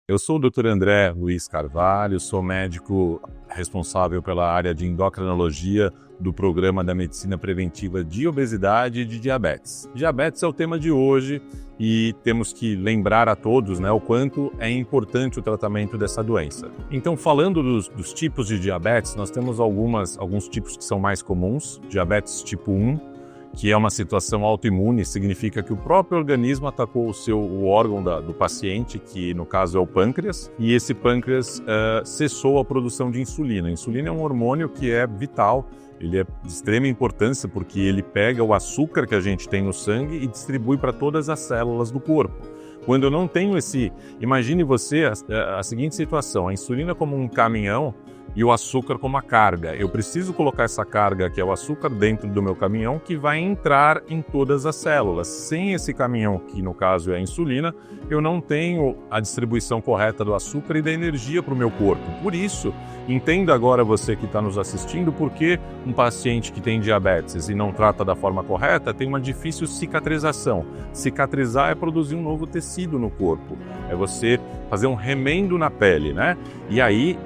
Eu sou o Dr. André Luiz Carvalho, sou médico responsável pela área de endocrinologia do Programa da Medicina Preventiva de Obesidade e de Diabetes. Diabetes é o tema de hoje e temos que lembrar a todos, o quanto é importante o tratamento dessa doença. Então, falando dos tipos de diabetes, nós temos alguns tipos que são mais comuns. Diabetes tipo 1, que é uma situação autoimune, significa que o próprio organismo atacou o órgão do paciente, que no caso é o pâncreas, e esse pâncreas cessou a produção de insulina. A insulina é um hormônio que é vital, ele é de extrema importância porque ele pega o açúcar que a gente tem no sangue e distribui para todas as células do corpo. Quando eu não tenho imagine você a seguinte situação, a insulina como um caminhão, e o açúcar como a carga. Eu preciso colocar essa carga, que é o açúcar, dentro do meu caminhão, que vai entrar em todas as células. Sem esse caminhão, que no caso é a insulina, eu não tenho a distribuição correta do açúcar e da energia para o meu corpo. Por isso, entenda agora você que está nos assistindo, por que um paciente que tem diabetes e não trata da forma correta tem uma difícil cicatrização. Cicatrizar é produzir um novo tecido no corpo. É você fazer um remendo na pele, E aí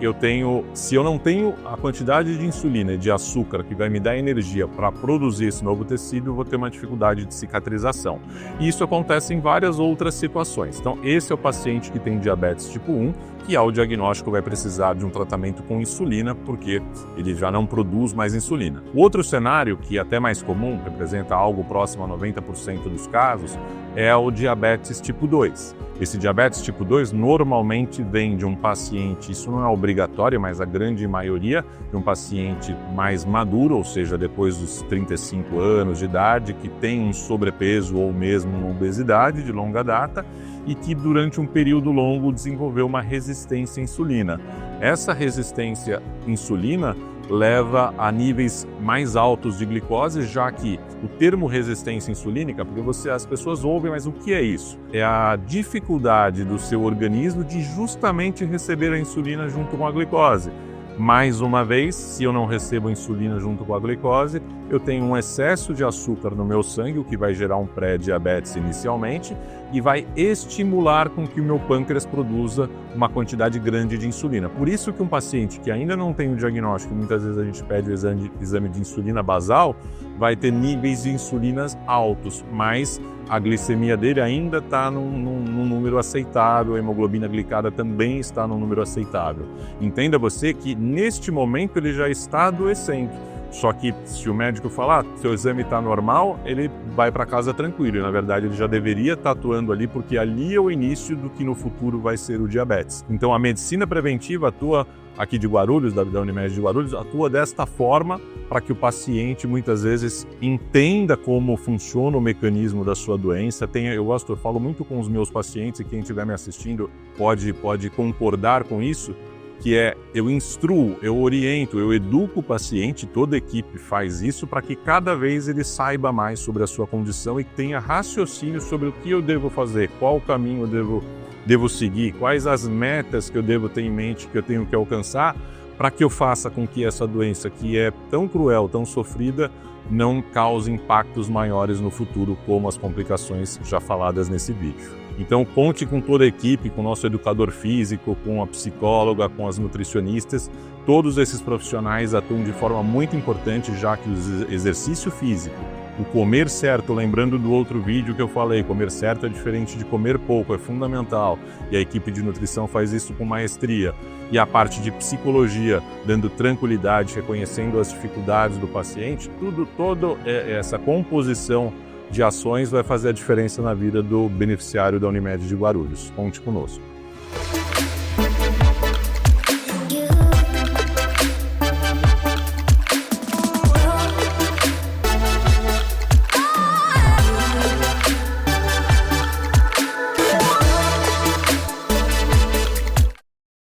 se eu não tenho a quantidade de insulina e de açúcar que vai me dar energia para produzir esse novo tecido, eu vou ter uma dificuldade de cicatrização. E isso acontece em várias outras situações. Então, esse é o paciente que tem diabetes tipo 1, que ao diagnóstico vai precisar de um tratamento com insulina, porque ele já não produz mais insulina. O outro cenário, que é até mais comum, representa algo próximo a 90% dos casos, é o diabetes tipo 2. Esse diabetes tipo 2 normalmente vem de um paciente, isso não é obrigatório, mas a grande maioria, de um paciente mais maduro, ou seja, depois dos 35 anos de idade, que tem um sobrepeso ou mesmo uma obesidade de longa data e que durante um período longo desenvolveu uma resistência à insulina. Essa resistência à insulina leva a níveis mais altos de glicose, já que o termo resistência insulínica, porque as pessoas ouvem, mas o que é isso? É a dificuldade do seu organismo de justamente receber a insulina junto com a glicose. Mais uma vez, se eu não recebo a insulina junto com a glicose, eu tenho um excesso de açúcar no meu sangue, o que vai gerar um pré-diabetes inicialmente, e vai estimular com que o meu pâncreas produza uma quantidade grande de insulina. Por isso que um paciente que ainda não tem o diagnóstico, muitas vezes a gente pede o exame de insulina basal, vai ter níveis de insulinas altos, mas a glicemia dele ainda está num número aceitável, a hemoglobina glicada também está num número aceitável. Entenda você que neste momento ele já está adoecendo. Só que se o médico falar, seu exame está normal, ele vai para casa tranquilo. E, na verdade, ele já deveria estar atuando ali, porque ali é o início do que no futuro vai ser o diabetes. Então, a medicina preventiva atua aqui de Guarulhos, da Unimed de Guarulhos, atua desta forma para que o paciente, muitas vezes, entenda como funciona o mecanismo da sua doença. Eu falo muito com os meus pacientes, e quem estiver me assistindo pode concordar com isso, que eu instruo, eu oriento, eu educo o paciente, toda a equipe faz isso para que cada vez ele saiba mais sobre a sua condição e tenha raciocínio sobre o que eu devo fazer, qual caminho eu devo seguir, quais as metas que eu devo ter em mente, que eu tenho que alcançar, para que eu faça com que essa doença, que é tão cruel, tão sofrida, não cause impactos maiores no futuro, como as complicações já faladas nesse vídeo. Então, conte com toda a equipe, com o nosso educador físico, com a psicóloga, com as nutricionistas. Todos esses profissionais atuam de forma muito importante, já que o exercício físico, o comer certo, lembrando do outro vídeo que eu falei, comer certo é diferente de comer pouco, é fundamental. E a equipe de nutrição faz isso com maestria. E a parte de psicologia, dando tranquilidade, reconhecendo as dificuldades do paciente, toda essa composição de ações vai fazer a diferença na vida do beneficiário da Unimed de Guarulhos. Conte conosco.